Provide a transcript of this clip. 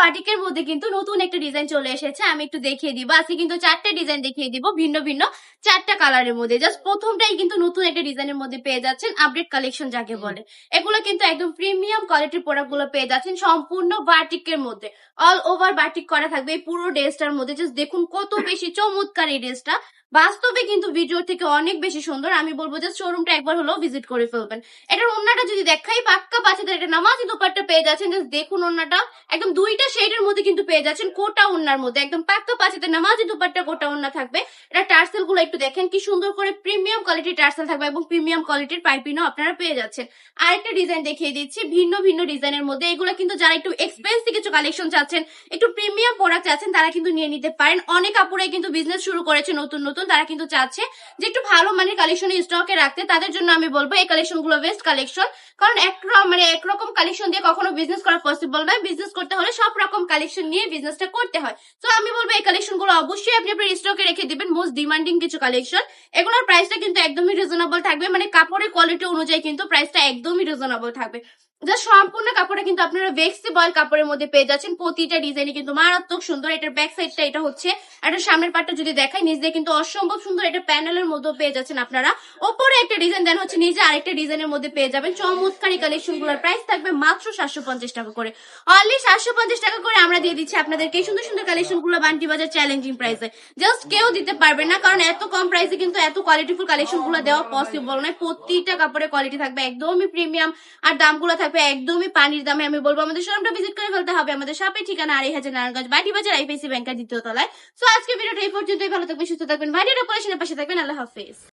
বাটিকের মধ্যে কিন্তু নতুন একটা ডিজাইন চলে এসেছে, আমি একটু দেখিয়ে দিব। আজকে কিন্তু 4টা ডিজাইন দেখিয়ে দিব ভিন্ন ভিন্ন 4টা কালারের মধ্যে। জাস্ট প্রথমটাই কিন্তু নতুন একটা ডিজাইনের মধ্যে পেয়ে যাচ্ছেন, আপডেট কালেকশন যাকে বলে। এগুলো কিন্তু একদম প্রিমিয়াম কোয়ালিটির প্রোডাক্ট গুলো পেয়ে যাচ্ছেন সম্পূর্ণ বাটিকের মধ্যে। অল ওভার বাটিক করা থাকবে এই পুরো ড্রেসটার মধ্যে। জাস্ট দেখুন কত বেশি চমৎকার এই ড্রেসটা। বাস্তবে কিন্তু ভিডিও থেকে অনেক বেশি সুন্দর। আমি বলবো যে শোরুমটা একবার হলেও ভিজিট করে ফেলবেন। এটার ওন্নাটা যদি দেখাই, পাক্কা পাঁচেদের একটা নামাজি দোপাট্টা পেয়ে যাচ্ছেন। জাস্ট দেখুন ওন্নাটা একদম দুইটা শেডের মধ্যে কিন্তু পেয়ে যাচ্ছেন, কোটা ওন্নার মধ্যে একদম পাক্কা পাঁচেদের নামাজি দোপাট্টা কোটা ওন্না থাকবে। এটা টার্সেল গুলো একটু দেখেন কি সুন্দর করে প্রিমিয়াম কোয়ালিটির টার্সেল থাকবে এবং প্রিমিয়াম কোয়ালিটির পাইপিংও আপনারা পেয়ে যাচ্ছেন। আরেকটা ডিজাইন দেখিয়ে দিচ্ছি ভিন্ন ভিন্ন ডিজাইনের মধ্যে। এগুলো কিন্তু যারা একটু এক্সপেন্সিভ কিছু কালেকশন চাচ্ছেন, একটু প্রিমিয়াম প্রোডাক্ট চাচ্ছেন, তারা কিন্তু নিয়ে নিতে পারেন। অনেক আপুরাই কিন্তু বিজনেস শুরু করেছে নতুন নতুন, তারা কিন্তু চাচ্ছে যে একটু ভালো মানের কালেকশন স্টকে রাখতে। তাদের জন্য আমি বলবো এই কালেকশন গুলো বেস্ট কালেকশন। কারণ একরকম কালেকশন দিয়ে কখনো বিজনেস করা পসিবল নয়। বিজনেস করতে হলে সব রকম কালেকশন নিয়ে বিজনেসটা করতে হয়। তো আমি বলবো এই কালেকশন গুলো অবশ্যই আপনি আপনার স্টকে রেখে দিবেন। মোস্ট ডিমান্ডিং কিছু কালেকশন। এগুলোর প্রাইসটা কিন্তু একদমই রিজনেবল থাকবে, মানে কাপড়ের কোয়ালিটি অনুযায়ী কিন্তু প্রাইসটা একদমই রিজনেবল থাকবে। যা সম্পূর্ণ কাপড়টা কিন্তু আপনারা ভেক্সিবল কাপড়ের মধ্যে পেয়ে যাচ্ছেন। প্রতিটা ডিজাইনই কিন্তু মারাত্মক সুন্দর। এটার ব্যাক সাইডটা এটা হচ্ছে, একটা সামনের পার্টটা যদি দেখাই নিচ দিয়ে কিন্তু অসম্ভব সুন্দর। এটা প্যানেলের মধ্যে পেয়ে যাচ্ছেন আপনারা। ওপরে একটা ডিজাইন দেন হচ্ছে, নিচে আরেকটা ডিজাইনের মধ্যে পেয়ে যাবেন। চমৎকারী কালেকশন গুলোর প্রাইস থাকবে মাত্র 750 টাকা করে। অনলি 750 টাকা করে আমরা দিয়ে দিচ্ছি আপনাদেরকে এই সুন্দর সুন্দর কালেকশন গুলো বান্টি বাজার চ্যালেঞ্জিং প্রাইসে। জাস্ট কেউ দিতে পারবে না, কারণ এত কম প্রাইসে কিন্তু এত কোয়ালিটিফুল কালেকশন গুলো দেওয়া পসিবল নয়। প্রতিটা কাপড়ের কোয়ালিটি থাকবে একদমই প্রিমিয়াম, আর দামগুলো থাকবে একদমই পানির দামে। আমি বলবো আমাদের শোরুমটা ভিজিট করে ফেলতে হবে। আমাদের শপের ঠিকানা 2500 নারায়ণগঞ্জ বাটি বাজার আইপিসি ব্যাংকের দ্বিতীয় তলায়। সো আজকে ভিডিওটা এই পর্যন্তই। ভালো থাকবেন, সুস্থ থাকবেন, ভাইয়ের অপারেশনের পাশে থাকবেন। আল্লাহ হাফেজ।